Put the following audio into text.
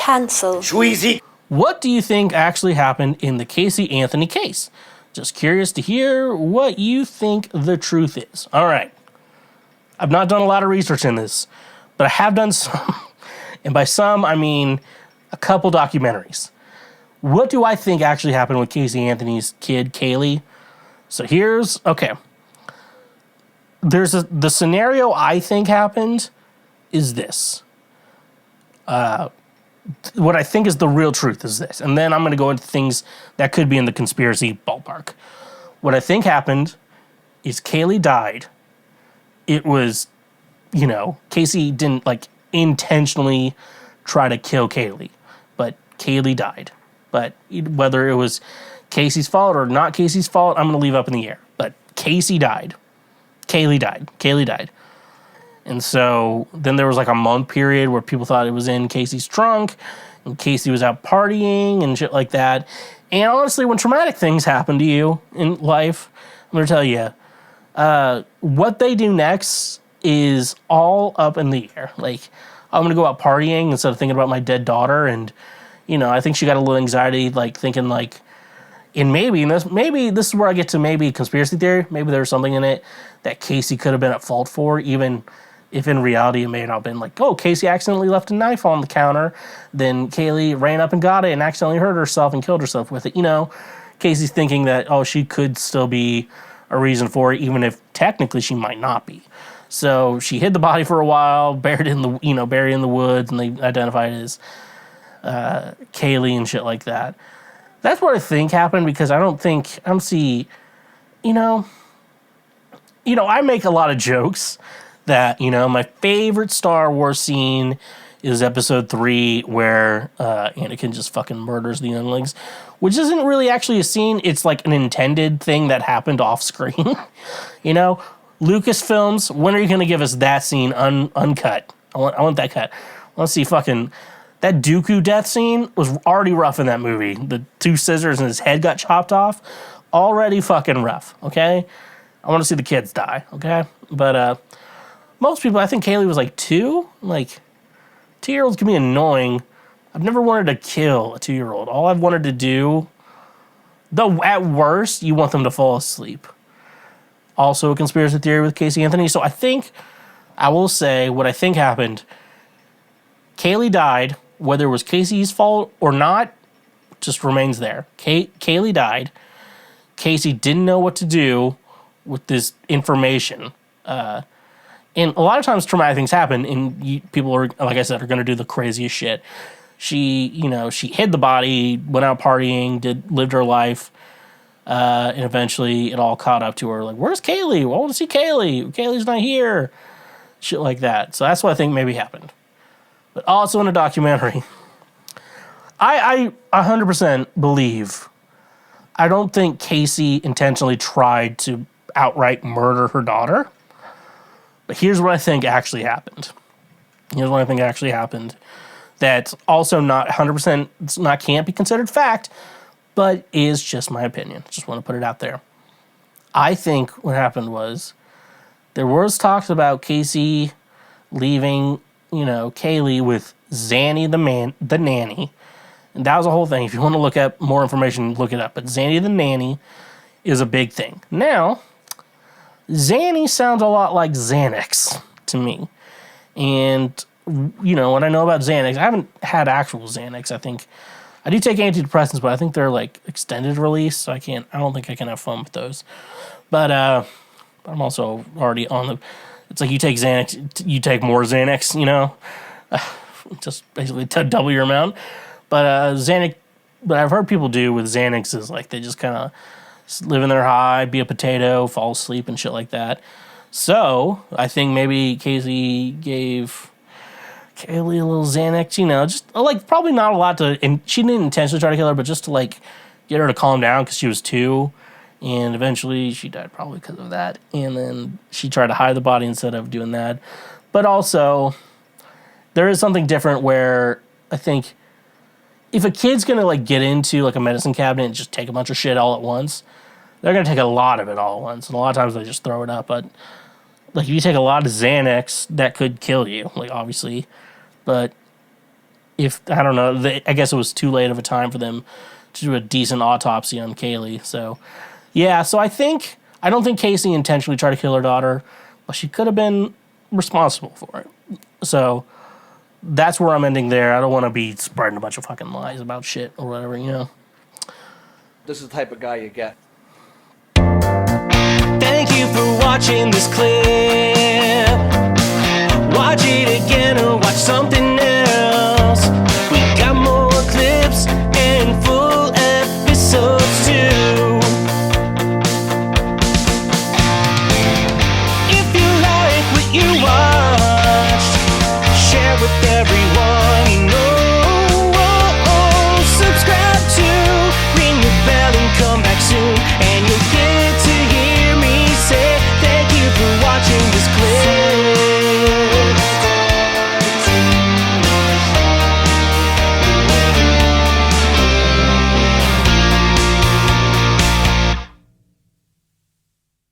Cancelled. Schweezy. What do you think actually happened in the Casey Anthony case? Just curious to hear what you think the truth is. All right. I've not done a lot of research in this, but I have done some. And by some, I mean a couple documentaries. What do I think actually happened with Casey Anthony's kid, Kaylee? So okay. The scenario I think happened is this. What I think is the real truth is this. And then I'm going to go into things that could be in the conspiracy ballpark. What I think happened is Kaylee died. It was, Casey didn't intentionally try to kill Kaylee, but Kaylee died. But whether it was Casey's fault or not Casey's fault, I'm going to leave up in the air. But Casey died. Kaylee died. And so then there was a month period where people thought it was in Casey's trunk and Casey was out partying and shit like that. And honestly, when traumatic things happen to you in life, I'm going to tell you, what they do next is all up in the air. I'm going to go out partying instead of thinking about my dead daughter. And, I think she got a little anxiety, thinking and maybe this is where I get to maybe conspiracy theory. Maybe there's something in it that Casey could have been at fault for, even if in reality it may not have been Casey accidentally left a knife on the counter, then Kaylee ran up and got it and accidentally hurt herself and killed herself with it. Casey's thinking that, she could still be a reason for it, even if technically she might not be. So she hid the body for a while, buried in the woods, and they identified it as Kaylee and shit like that. That's what I think happened, because I don't see, I make a lot of jokes that, my favorite Star Wars scene is episode 3 where Anakin just fucking murders the younglings, which isn't really actually a scene. It's an intended thing that happened off screen. Lucasfilms, when are you going to give us that scene uncut? I want that cut. I want to see that Dooku death scene was already rough in that movie. The 2 scissors and his head got chopped off. Already fucking rough, okay? I want to see the kids die, okay? But most people, I think Kaylee was 2. 2-year-olds can be annoying. I've never wanted to kill a 2-year-old. All I've wanted to do, though at worst, you want them to fall asleep. Also a conspiracy theory with Casey Anthony. So I will say what I think happened. Kaylee died. Whether it was Casey's fault or not, just remains there. Kaylee died. Casey didn't know what to do with this information. And a lot of times traumatic things happen, and people are, like I said, are going to do the craziest shit. She hid the body, went out partying, lived her life, and eventually it all caught up to her. Where's Kaylee? I want to see Kaylee. Kaylee's not here. Shit like that. So that's what I think maybe happened. But also in a documentary, I 100% believe, I don't think Casey intentionally tried to outright murder her daughter. But here's what I think actually happened. That's also not 100%, can't be considered fact, but is just my opinion. Just want to put it out there. I think what happened was there was talks about Casey leaving, Kaylee with Zanny the nanny. And that was a whole thing. If you want to look up more information, look it up. But Zanny the nanny is a big thing. Now, Zanny sounds a lot like Xanax to me. And, what I know about Xanax, I haven't had actual Xanax. I think I do take antidepressants, but I think they're extended release. So I don't think I can have fun with those. But I'm also already on the, it's you take Xanax, you take more Xanax, just basically to double your amount. But Xanax, what I've heard people do with Xanax is they just kind of live in their high, be a potato, fall asleep and shit like that. So I think maybe Casey gave Kaylee a little Xanax, just probably not a lot to, and she didn't intentionally try to kill her, but just to get her to calm down because she was 2. And eventually she died probably because of that. And then she tried to hide the body instead of doing that. But also, there is something different where I think if a kid's going to get into a medicine cabinet and just take a bunch of shit all at once, they're going to take a lot of it all at once. And a lot of times they just throw it up. But if you take a lot of Xanax, that could kill you, obviously. But if I don't know, I guess it was too late of a time for them to do a decent autopsy on Kaylee. So yeah, so I don't think Casey intentionally tried to kill her daughter, but she could have been responsible for it. So that's where I'm ending there. I don't want to be spreading a bunch of fucking lies about shit or whatever, you know. This is the type of guy you get. Thank you for watching this clip. Watch it again or watch something else.